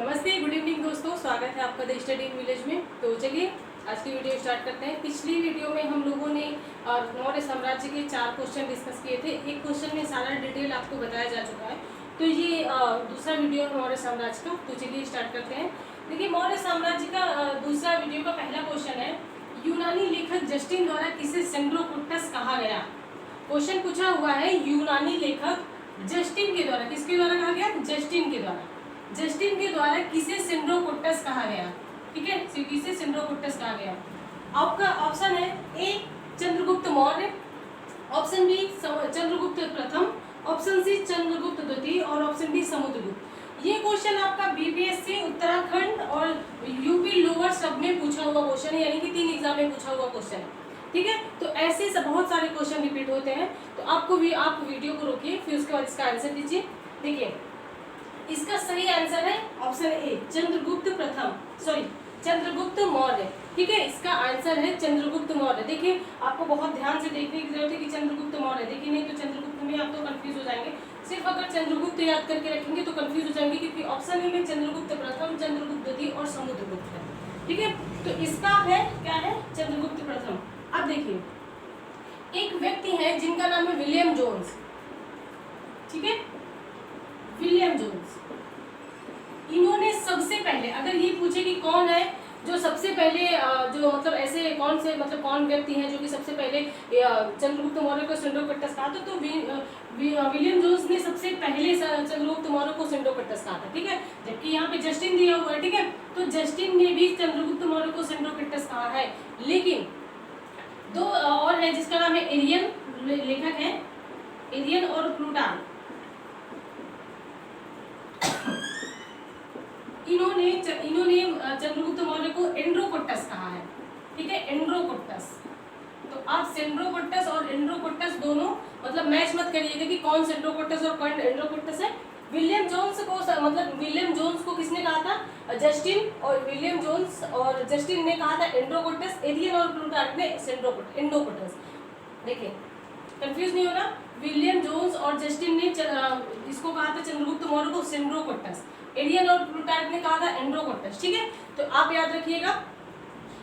नमस्ते, good evening दोस्तों, स्वागत है आपका द स्टडी इन विलेज में। तो चलिए आज की वीडियो स्टार्ट करते हैं। पिछली वीडियो में हम लोगों ने मौर्य साम्राज्य के 4 क्वेश्चन डिस्कस किए थे। एक क्वेश्चन में सारा डिटेल आपको बताया जा चुका है, तो ये दूसरा वीडियो है मौर्य साम्राज्य का। तो चलिए स्टार्ट करते हैं। देखिए, मौर्य साम्राज्य का दूसरा वीडियो का पहला क्वेश्चन है, यूनानी लेखक जस्टिन द्वारा किसे सेंड्रोकुट्टस कहा गया। क्वेश्चन पूछा हुआ है यूनानी लेखक जस्टिन के द्वारा, किसके द्वारा कहा गया? जस्टिन के द्वारा। जस्टिन के द्वारा किसे सेंड्रोकुट्टस कहा गया? ठीक है, किसे सेंड्रोकुट्टस कहा गया? आपका ऑप्शन है ए चंद्रगुप्त मौर्य, ऑप्शन बी चंद्रगुप्त प्रथम, ऑप्शन सी चंद्रगुप्त द्वितीय और ऑप्शन डी समुद्रगुप्त। ये क्वेश्चन आपका बीपीएससी उत्तराखंड और यूपी लोअर सब में पूछा हुआ क्वेश्चन है, यानी कि 3 एग्जाम में पूछा हुआ क्वेश्चन है। ठीक है, तो ऐसे बहुत सारे क्वेश्चन रिपीट होते हैं, तो आपको भी आप वीडियो को रोकिए, फिर उसके बाद इसका आंसर दीजिए। देखिए, इसका सही आंसर है ऑप्शन ए चंद्रगुप्त प्रथम, सॉरी चंद्रगुप्त मौर्य। ठीक है, इसका आंसर है चंद्रगुप्त मौर्य। देखिए, आपको बहुत ध्यान से देखने की जरूरत है कि चंद्रगुप्त मौर्य, देखिए नहीं तो चंद्रगुप्त में आप तो कंफ्यूज हो जाएंगे। सिर्फ अगर चंद्रगुप्त याद करके रखेंगे तो कंफ्यूज हो जाएंगे, क्योंकि ऑप्शन ए में चंद्रगुप्त प्रथम, चंद्रगुप्त द्वितीय और समुद्रगुप्त है। ठीक है, तो इसका है क्या है? चंद्रगुप्त प्रथम। अब देखिए, एक व्यक्ति है जिनका नाम है विलियम जोन्स। ठीक है, विलियम जोन्स, इन्होंने सबसे पहले, अगर ये पूछे कि कौन है जो सबसे पहले जो मतलब ऐसे कौन से मतलब कौन व्यक्ति हैं जो कि सबसे पहले चंद्रगुप्त मौर्य को सेंड्रोकुट्टस कहा था, तो विलियम जोन्स ने सबसे पहले चंद्रगुप्त मौर्य को सेंड्रोकुट्टस कहा था। ठीक है, जबकि यहाँ पे जस्टिन दिया हुआ है। ठीक है, तो जस्टिन ने भी चंद्रगुप्त मौर्य को सेंड्रोकुट्टस कहा है, लेकिन 2 और है जिसका नाम है एरियन, लेखक है एरियन और प्लूटार्क। इन्होंने चंद्रगुप्त मौर्य को एंड्रोकुट्टस कहा है। ठीक है, एंड्रोकुट्टस। तो आप सेंड्रोकुट्टस और एंड्रोकुट्टस दोनों मतलब मैच मत करिएगा कि कौन सेंड्रोकुट्टस और कौन एंड्रोकुट्टस है। विलियम जोन्स को मतलब विलियम जोन्स को किसने कहा था? जस्टिन, और विलियम जोन्स और जस्टिन ने कहा था एंड्रोकुट्टस, एरियन और प्लूटार्क ने एंड्रोकुट्टस। देखिए, कंफ्यूज नहीं होना। विलियम जोन्स और जस्टिन ने इसको कहा था चंद्रगुप्त मौर्य को सेंड्रोकुट्टस, एरियन और प्लूटार्क ने कहा था एंड्रोकुट्टस। ठीक है, तो आप याद रखिएगा।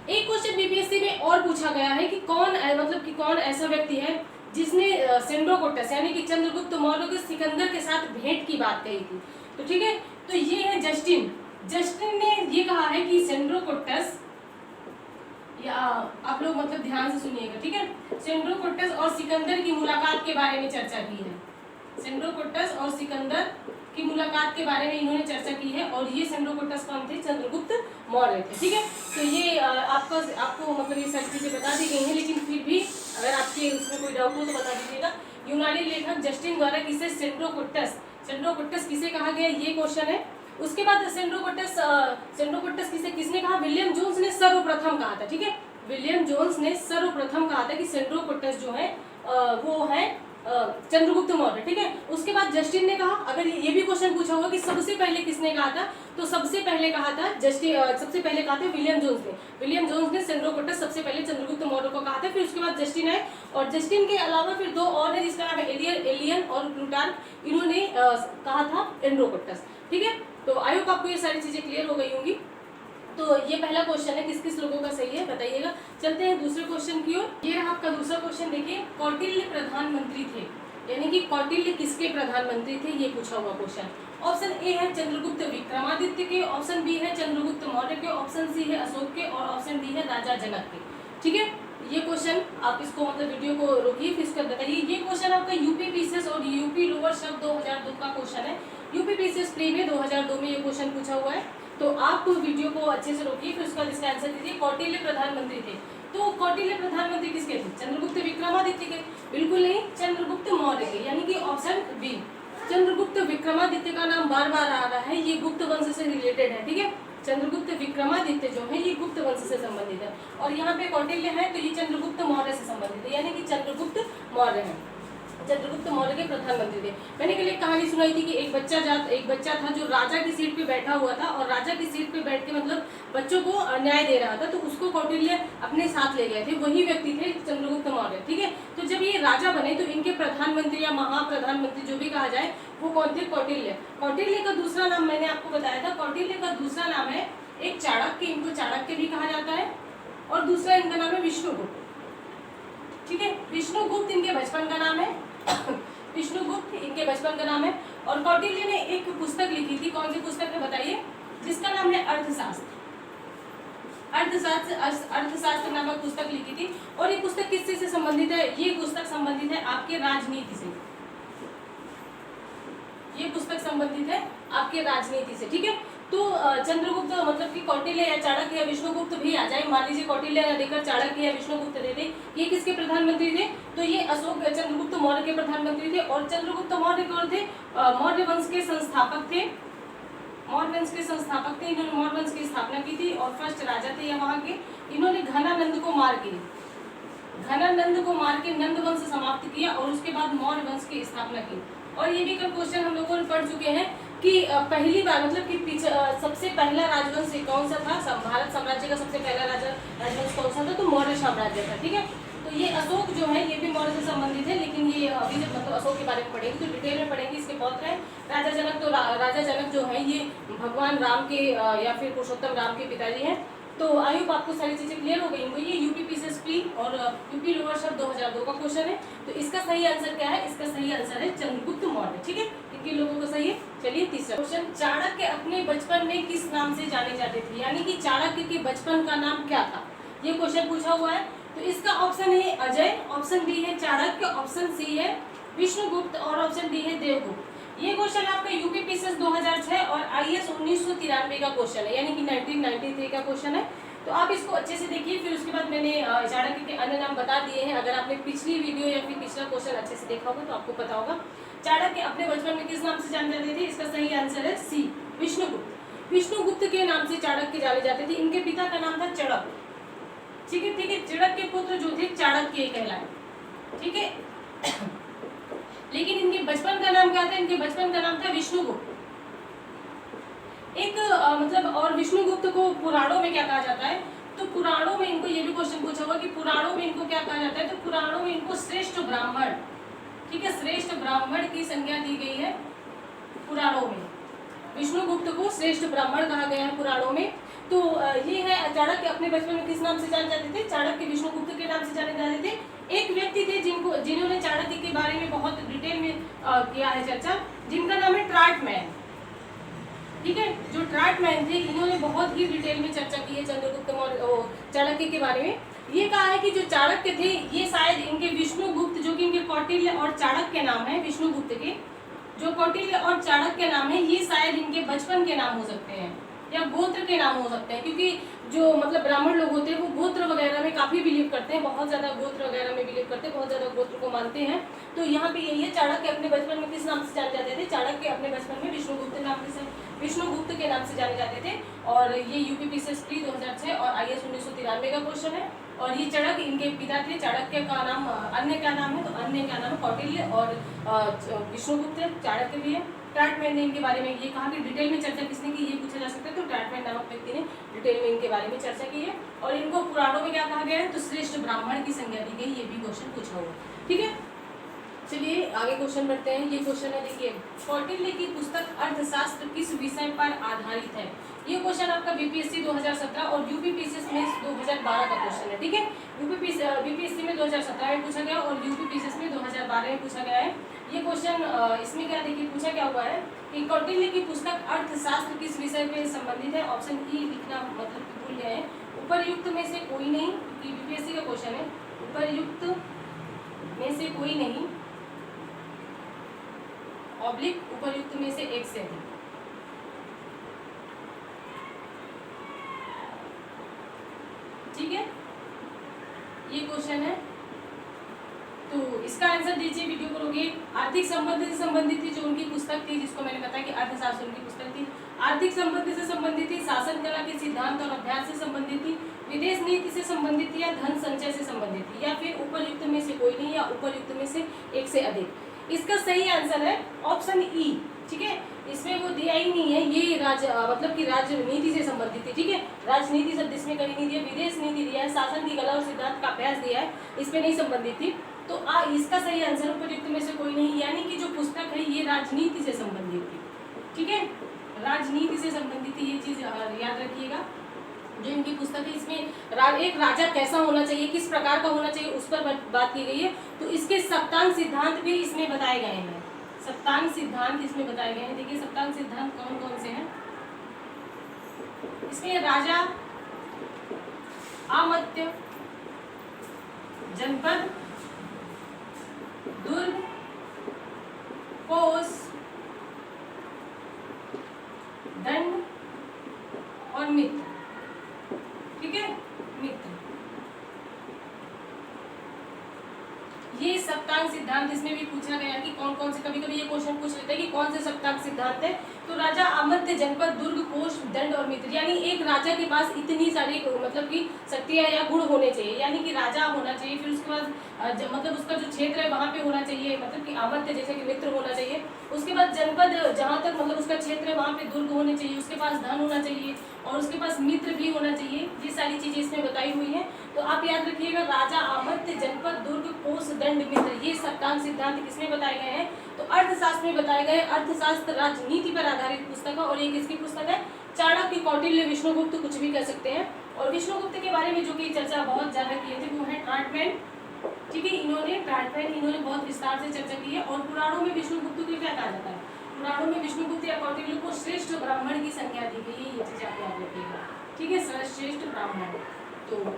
एक क्वेश्चन बीपीएससी में और पूछा गया है कि कौन मतलब कि कौन ऐसा व्यक्ति है जिसने सेंड्रोकुट्टस यानी कि चंद्रगुप्त मौर्य को सिकंदर के साथ भेंट की बात कही थी। तो ठीक है, तो ये है जस्टिन। जस्टिन ने ये कहा है कि सेंड्रोकुट्टस, या आप लोग मतलब ध्यान से सुनिएगा। ठीक है, सेंड्रोकुट्टस और सिकंदर की मुलाकात के बारे में चर्चा की है। सेंड्रोकुट्टस और सिकंदर की मुलाकात के बारे में इन्होंने चर्चा की है, और ये सेंड्रोकुट्टस कौन थे? चंद्रगुप्त मौर्य थे। ठीक है, तो ये आपको मतलब ये सारी चीजें बता दी गई हैं, लेकिन फिर भी अगर आपके उसमें कोई डाउट हो तो बता दीजिएगा। यूनानी लेखक जस्टिन द्वारा किसे सेंड्रोकुट्टस किसे कहा गया, ये क्वेश्चन है। उसके बाद सेंड्रोकुट्टस किसने कहा? विलियम जोन्स ने सर्वप्रथम कहा था। ठीक है, विलियम जोन्स ने सर्वप्रथम कहा था कि सेंड्रोकुट्टस जो है वो है चंद्रगुप्त मौर्य। ठीक है, उसके बाद जस्टिन ने कहा, अगर ये भी क्वेश्चन पूछा होगा कि सबसे पहले किसने कहा था, तो सबसे पहले कहा था विलियम जोन्स ने। विलियम जोन्स ने सेंड्रोकुट्टस सबसे पहले चंद्रगुप्त मौर्य को कहा था, फिर उसके बाद जस्टिन आए, और जस्टिन के अलावा फिर 2 और है जिसका नाम है एलियन और प्लूटार्क, इन्होंने कहा था एंड्रोकुट्टस। ठीक है, तो आई होप आपको ये सारी चीजें क्लियर हो गई होंगी। तो ये पहला क्वेश्चन है, किस किस लोगों का सही है बताइएगा। चलते हैं दूसरे क्वेश्चन की ओर। ये रहा आपका दूसरा क्वेश्चन। देखिए, कौटिल्य प्रधानमंत्री थे, यानी कि कौटिल्य किसके प्रधानमंत्री थे, ये पूछा हुआ क्वेश्चन। ऑप्शन ए है चंद्रगुप्त विक्रमादित्य के, ऑप्शन बी है चंद्रगुप्त मौर्य के, ऑप्शन सी है अशोक के, और ऑप्शन डी है राजा जनक के। ठीक है, ये क्वेश्चन आप इसको मतलब वीडियो को रोकिए, फिर इसका बताइए। ये क्वेश्चन आपका यूपी पीसीएस और यूपी लोअर सब 2002 का क्वेश्चन है। यूपी पीसीएस प्री में 2002 में ये क्वेश्चन पूछा हुआ है, तो आप वीडियो को अच्छे से रोकिए, फिर उसका इसका आंसर दीजिए। कौटिल्य प्रधानमंत्री थे, तो कौटिल्य प्रधानमंत्री किसके थे? चंद्रगुप्त विक्रमादित्य के? बिल्कुल नहीं, चंद्रगुप्त मौर्य के, यानी कि ऑप्शन बी। चंद्रगुप्त विक्रमादित्य का नाम बार बार आ रहा है, ये गुप्त वंश से रिलेटेड है। ठीक है, चंद्रगुप्त विक्रमादित्य जो है ये गुप्त वंश से संबंधित है, और यहाँ पे कौटिल्य है तो ये चंद्रगुप्त मौर्य से संबंधित है, यानी कि चंद्रगुप्त मौर्य है। चंद्रगुप्त मौर्य के प्रधानमंत्री थे। मैंने कल एक कहानी सुनाई थी कि एक बच्चा था जो राजा की सीट पे बैठा हुआ था, और राजा की सीट पे बैठ के मतलब बच्चों को न्याय दे रहा था, तो उसको कौटिल्य अपने साथ ले गए थे। वही व्यक्ति थे चंद्रगुप्त मौर्य। ठीक है, तो जब ये राजा बने तो इनके प्रधानमंत्री या महाप्रधानमंत्री जो भी कहा जाए वो कौन थे? कौटिल्य। कौटिल्य का दूसरा नाम मैंने आपको बताया था, कौटिल्य का दूसरा नाम है एक चाणक्य, इनको चाणक्य भी कहा जाता है, और दूसरा इनका नाम है विष्णुगुप्त। ठीक है, विष्णुगुप्त इनके बचपन का नाम है विष्णुगुप्त इनके बचपन का नाम है। और कौटिल्य ने एक पुस्तक लिखी थी, कौन सी पुस्तक है बताइए, जिसका नाम है अर्थशास्त्र। अर्थशास्त्र नामक पुस्तक लिखी थी। और ये पुस्तक किससे से संबंधित है, ये पुस्तक संबंधित है आपके राजनीति से, ये पुस्तक संबंधित है आपके राजनीति से। ठीक है, तो चंद्रगुप्त मतलब कि कौटिल्य या चाणक्य या विष्णुगुप्त भी आ जाए, मान लीजिए कौटिल्य न देकर चाणक्य या विष्णुगुप्त दे दे, ये किसके प्रधानमंत्री थे, तो ये अशोक चंद्रगुप्त मौर्य के प्रधानमंत्री थे। और चंद्रगुप्त मौर्य कौन थे, मौर्य वंश के संस्थापक थे, मौर्य वंश के संस्थापक थे, इन्होंने मौर्य वंश की स्थापना की थी और फर्स्ट राजा थे वहां के। इन्होंने घनानंद को मार के नंद वंश समाप्त किया और उसके बाद मौर्य वंश की स्थापना की। और ये भी कल क्वेश्चन हम लोगों ने पढ़ चुके हैं कि पहली बार मतलब कि सबसे पहला राजवंश कौन सा था, भारत साम्राज्य का सबसे पहला राजवंश कौन सा था, तो मौर्य साम्राज्य था। ठीक है, तो ये अशोक जो है ये भी मौर्य से संबंधित है, लेकिन ये अभी जब मतलब अशोक के बारे में पढ़ेंगे तो डिटेल में पढ़ेंगे। इसके पौत्र हैं राजा जनक। तो राजा जनक जो है ये भगवान राम के या फिर पुरुषोत्तम राम के पिताजी हैं। तो आई होप आपको सारी चीजें क्लियर हो गई होंगी। ये यूपीपीसीएसपी और यूपी लोअर सब 2002 का क्वेश्चन है। तो इसका सही आंसर क्या है, इसका सही आंसर है चंद्रगुप्त मौर्य। ठीक है, कितने लोगों को सही है। चलिए तीसरा क्वेश्चन, चाणक्य अपने बचपन में किस नाम से जाने जाते थे, यानी कि चाणक्य के बचपन का नाम क्या था, ये क्वेश्चन पूछा हुआ है। तो इसका ऑप्शन है अजय, ऑप्शन बी है चाणक्य, ऑप्शन सी है विष्णुगुप्त और ऑप्शन डी है देवगुप्त। ये क्वेश्चन आपका यूपीपीसीएस 2006 और आईएएस 1993 का क्वेश्चन है, यानी कि 1993 का क्वेश्चन है। तो आप इसको अच्छे से देखिए। फिर उसके बाद मैंने चाणक्य के अन्य नाम बता दिए हैं। अगर आपने पिछली वीडियो या फिर पिछला क्वेश्चन अच्छे से देखा होगा तो आपको पता होगा चाणक्य अपने बचपन में किस नाम से जाने जाते थे। इसका सही आंसर है सी, विष्णुगुप्त। विष्णुगुप्त के नाम से चाणक्य जाने जाते थे। इनके पिता का नाम था चड़क। ठीक है, ठीक है, चड़क के पुत्र जो थे चाणक्य कहलाए। ठीक है, लेकिन इनके बचपन का नाम क्या था, इनके बचपन का नाम था विष्णुगुप्त। एक मतलब और विष्णुगुप्त को पुराणों में क्या कहा जाता है, तो पुराणों में इनको ये भी क्वेश्चन पूछा हुआ कि पुराणों में इनको क्या कहा जाता है, तो पुराणों में इनको श्रेष्ठ ब्राह्मण, ठीक है, श्रेष्ठ ब्राह्मण की संज्ञा दी गई है पुराणों में। विष्णुगुप्त को श्रेष्ठ ब्राह्मण कहा गया है पुराणों में। तो ये है चाणक्य अपने बचपन में किस नाम से जाने जाते थे, चाणक्य विष्णुगुप्त के नाम से जाने जाते थे। एक व्यक्ति थे जिन्होंने चाणक्य के बारे में बहुत डिटेल में किया है चर्चा, जिनका नाम है ट्राटमैन। ठीक है, जो ट्राटमैन थे इन्होंने बहुत ही डिटेल में चर्चा की है चंद्रगुप्त मौर्य चाणक्य के बारे में। ये कहा है कि जो चाणक्य थे ये शायद इनके विष्णुगुप्त, जो कि इनके कौटिल्य और चाणक्य नाम है, विष्णुगुप्त के जो कौटिल्य और चाणक्य नाम है, ये शायद इनके बचपन के नाम हो सकते हैं या गोत्र के नाम हो सकते हैं, क्योंकि जो मतलब ब्राह्मण लोग होते हैं वो गोत्र वगैरह में काफी बिलीव करते हैं, बहुत ज्यादा गोत्र वगैरह में बिलीव करते हैं, बहुत ज्यादा गोत्र को मानते हैं। तो यहाँ पे यही है, चाणक्य अपने बचपन में किस नाम से जाने जाते थे, चाणक्य अपने बचपन में विष्णुगुप्त के नाम से जाने जाते थे। और ये यूपीपीसीएस 2006 और आईएएस 1993 का क्वेश्चन है। और ये चड़क इनके पिता थे। चाणक्य का नाम अन्य क्या नाम है, तो अन्य क्या नाम है कौटिल्य और विष्णुगुप्त है, चाणक्य भी है। ट्राटमैन ने इनके बारे में ये कहा कि डिटेल में चर्चा किसने की, ये पूछा जा सकता है। तो ट्राटमैन नामक व्यक्ति ने डिटेल में इनके बारे में चर्चा की है। और इनको पुराणों में क्या कहा गया है, तो श्रेष्ठ ब्राह्मण की संज्ञा दी गई। ये भी क्वेश्चन पूछा हुआ। ठीक है, चलिए आगे क्वेश्चन बढ़ते हैं। ये क्वेश्चन है, देखिए, कौटिल्य की पुस्तक अर्थशास्त्र किस विषय पर आधारित है। ये क्वेश्चन आपका बीपीएससी 2017 और यूपीपीसीएस में 2012 का क्वेश्चन है। ठीक है, बीपीएससी में 2017 में पूछा गया और यूपीपीसीएस में 2012 में पूछा गया है ये क्वेश्चन। इसमें क्या देखिए पूछा क्या हुआ है कि कौटिल्य की पुस्तक अर्थशास्त्र किस विषय पे संबंधित है। ऑप्शन ई लिखना मतलब कि भूल गए हैं, उपरयुक्त में से कोई नहीं, क्योंकि बीपीएससी का क्वेश्चन है। उपरयुक्त में से कोई नहीं, ऑब्लिक उपरयुक्त में से एक से अधिक। ठीक है, ये क्वेश्चन है। तो इसका आंसर दीजिए वीडियो को रोकिए। आर्थिक संबंध से संबंधित थी जो उनकी पुस्तक थी, जिसको मैंने बताया कि अर्थशास्त्र उनकी पुस्तक थी। आर्थिक संबंध से संबंधित थी, शासन कला के सिद्धांत और अभ्यास से संबंधित थी, विदेश नीति से संबंधित थी, या धन संचय से संबंधित थी, या फिर उपरयुक्त में से कोई नहीं, या उपरयुक्त में से एक से अधिक। इसका सही आंसर है ऑप्शन ई। ठीक है, इसमें वो दिया ही नहीं है, ये मतलब कि राजनीति से संबंधित थी। ठीक है, राजनीति शब्द इसमें कहीं नहीं दिया, विदेश नीति दिया है, शासन की कला और सिद्धांत का अभ्यास दिया है, इसमें नहीं संबंधित थी। तो इसका सही आंसर उपयुक्त में से कोई नहीं, यानी कि जो पुस्तक है ये राजनीति से संबंधित थी। ठीक है, राजनीति से संबंधित ये चीज याद रखिएगा। जो इनकी पुस्तक है इसमें एक राजा कैसा होना चाहिए, किस प्रकार का होना चाहिए, उस पर बात की गई है। तो इसके सप्तांग सिद्धांत भी इसमें बताए गए हैं। सप्तांग सिद्धांत इसमें बताए गए हैं। देखिए सप्तांग सिद्धांत कौन कौन से हैं इसमें। राजा, अमात्य, जनपद, दुर्ग, कोष, दंड और मित्र। ठीक है, मित्र। ये सप्तांग सिद्धांत इसमें भी पूछा गया कि कौन कौन से, कभी कभी ये क्वेश्चन पूछ लेते हैं कि कौन से सप्तांग सिद्धांत है। तो राजा, अमात्य, जनपद, दुर्ग, कोष, दंड और मित्र, यानी एक राजा के पास इतनी सारी मतलब कि शक्तियां या गुण होने चाहिए। यानी कि राजा होना चाहिए, फिर उसके बाद मतलब उसका जो क्षेत्र है वहां पे होना चाहिए, मतलब कि अमात्य जैसे कि मित्र होना चाहिए। उसके बाद जनपद, जहां तक मतलब उसका क्षेत्र है वहां पे दुर्ग होने चाहिए। उसके पास धन होना चाहिए और उसके पास मित्र भी होना चाहिए। ये सारी चीजें इसमें बताई हुई हैं। तो आप याद रखिएगा, राजा, अमात्य, जनपद, दुर्ग, कोष, दंड, मित्र, ये सप्तांग सिद्धांत किसमें बताए गए हैं? तो अर्थशास्त्र में बताए गए। अर्थशास्त्र राजनीति पर आधारित पुस्तक है और ये किसकी पुस्तक है? चाणक्य, कौटिल्य, विष्णुगुप्त, कुछ भी कह सकते हैं। और विष्णुगुप्त के बारे में जो कि चर्चा बहुत ज्यादा किए थे वो है ट्राटमैन। ठीक है, इन्होंने बहुत विस्तार से चर्चा की है। और पुराणों में विष्णुगुप्त को क्या कहा जाता है? पुराणों में विष्णुगुप्त या कौटिल्य को श्रेष्ठ ब्राह्मण की संज्ञा दी गई है। ये चीज आप याद रखिएगा। ठीक है, श्रेष्ठ ब्राह्मण। तो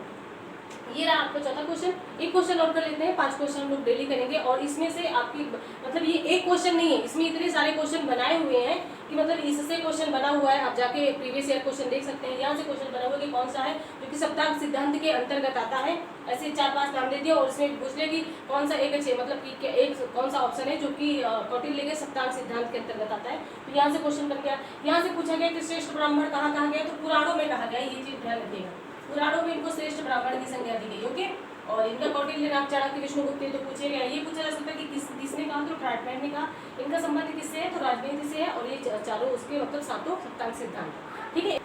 ये रहा आपका चौथा क्वेश्चन। एक क्वेश्चन और कर लेते हैं, 5 क्वेश्चन हम लोग डेली करेंगे। और इसमें से आपकी मतलब ये एक क्वेश्चन नहीं है, इसमें इतने सारे क्वेश्चन बनाए हुए हैं कि मतलब इससे क्वेश्चन बना हुआ है। आप जाके प्रीवियस ईयर क्वेश्चन देख सकते हैं। यहाँ से क्वेश्चन बना हुआ है कि कौन सा है जो कि सप्तांग सिद्धांत के अंतर्गत आता है। ऐसे 4-5 नाम दे दिया और इसमें पूछ लिया कि कौन सा एक अच्छे मतलब कि एक कौन सा ऑप्शन है जो कि कौटिल्य के सप्तांग सिद्धांत के अंतर्गत आता है। तो यहाँ से क्वेश्चन बन गया। यहाँ से पूछा गया कि श्रेष्ठ ब्राह्मण कहाँ कहा गया? तो पुराणों में कहा गया। ये चीज ध्यान रखिएगा, पुराणों में इनको श्रेष्ठ ब्राह्मण की संज्ञा दी गई। ओके, और इनका कौटिल्य, नाम, चाणक्य, विष्णुगुप्त तो पूछे गया। ये पूछा जा सकता है कि किसने कहा? तो ट्राटमैन ने कहा। इनका संबंध किससे है? तो राजनीति से है। और ये चारों उसके मतलब सातों सप्तांग सिद्धांत। ठीक है,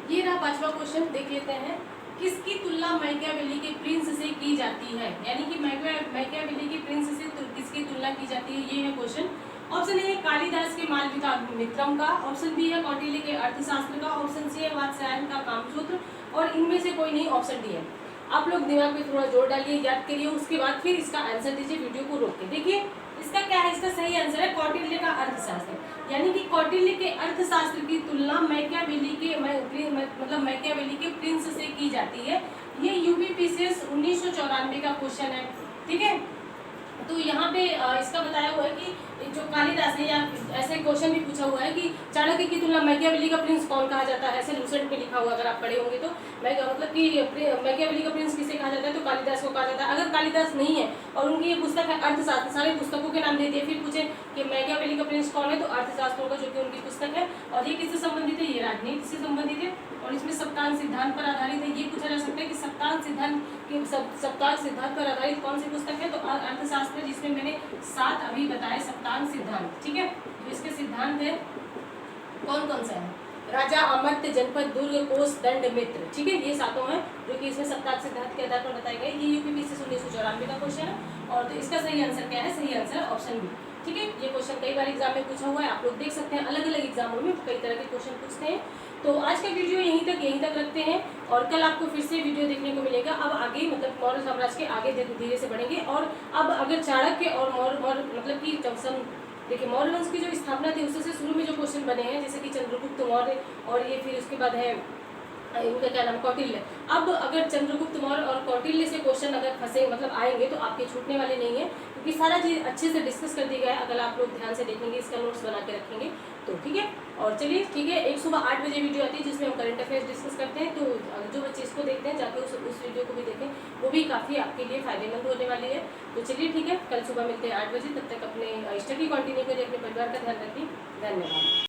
ये रहा 5वां क्वेश्चन। देख लेते हैं, किसकी तुलना मैकियावेली के प्रिंस से की जाती है? यानी कि मैकियावेली के प्रिंस से किसकी तुलना की जाती है? ये है क्वेश्चन। ऑप्शन ए है कालिदास के मालविका मित्रम का, ऑप्शन बी है कौटिल्य के अर्थशास्त्र का, ऑप्शन सी है वात्स्यायन का कामसूत्र, और इनमें से कोई नहीं, ऑप्शन डी है। आप लोग दिमाग में थोड़ा जोर डालिए, याद करिए, उसके बाद फिर इसका आंसर दीजिए। वीडियो को रोक के देखिए। इसका क्या है? इसका सही आंसर है कौटिल्य का अर्थशास्त्र। यानी कि कौटिल्य के अर्थशास्त्र की तुलना मैकियावेली के मतलब मैकियावेली के प्रिंस से की जाती है। ये यूपीपीसीएस 1994 का क्वेश्चन है। ठीक है, तो यहाँ पे इसका बताया हुआ है कि जो कालिदास है, या ऐसे क्वेश्चन भी पूछा हुआ है कि चाणक्य की तुलना मैकियावेली का प्रिंस कौन कहा जाता है? ऐसे लूसेंट में लिखा हुआ, अगर आप पढ़े होंगे तो मतलब कि मैकियावेली का प्रिंस किसे कहा जाता है? तो कालिदास को कहा जाता है। अगर कालिदास नहीं है और उनकी ये पुस्तक है अर्थशास्त्र, सारे पुस्तकों के नाम दे दिए, फिर पूछे कि मैकियावेली का प्रिंस कौन है? तो अर्थशास्त्र होगा, जो कि उनकी पुस्तक है। और ये किससे संबंधित है? ये राजनीति से संबंधित है और इसमें सप्तांग सिद्धांत पर आधारित है। ये पूछा जा सकता है कि सप्तांग सिद्धांत पर आधारित कौन सी पुस्तक है? तो अर्थशास्त्र, जिसमें मैंने 7 अभी बताए सप्तांग सिद्धांत। ठीक है, तो इसके सिद्धांत है कौन कौन सा है? राजा, अमात्य, जनपद, दुर्ग, कोष, दंड, मित्र। ठीक है, ये सातों हैं जो कि इसमें सप्तांग सिद्धांत के आधार पर बताए गए। ये यूपीपीसीएस 1994 का क्वेश्चन है। और तो इसका सही आंसर क्या है? सही आंसर ऑप्शन बी। ठीक है, ये क्वेश्चन कई बार एग्जाम में पूछा हुआ है, आप लोग देख सकते हैं। अलग अलग एग्जामों में कई तरह के क्वेश्चन पूछते हैं। तो आज का वीडियो यहीं तक रखते हैं और कल आपको फिर से वीडियो देखने को मिलेगा। अब आगे मतलब मौर्य साम्राज्य के आगे धीरे से बढ़ेंगे। और अब अगर चाणक्य और मौर्य मतलब कि देखिए मौर्य वंश की जो स्थापना थी उससे शुरू में जो क्वेश्चन बने हैं, जैसे कि चंद्रगुप्त मौर्य, और ये फिर उसके बाद है इनका क्या नाम, कौटिल्य। अब अगर चंद्रगुप्त मौर्य और कौटिल्य से क्वेश्चन अगर फंसे मतलब आएंगे तो आपके छूटने वाले नहीं है, क्योंकि सारा चीज अच्छे से डिस्कस कर दिया गया है। अगर आप लोग ध्यान से देखेंगे, इसका नोट्स बना के रखेंगे तो ठीक है। और चलिए ठीक है, एक सुबह 8 बजे वीडियो आती है जिसमें हम करंट अफेयर्स डिस्कस करते हैं। तो जो बच्चे इसको देखते हैं जाके उस वीडियो को भी देखें, वो भी काफ़ी आपके लिए फायदेमंद होने वाली है। तो चलिए ठीक है, कल सुबह मिलते हैं 8 बजे। तब तक अपने स्टडी कंटिन्यू करिए, अपने परिवार का ध्यान रखिए। धन्यवाद।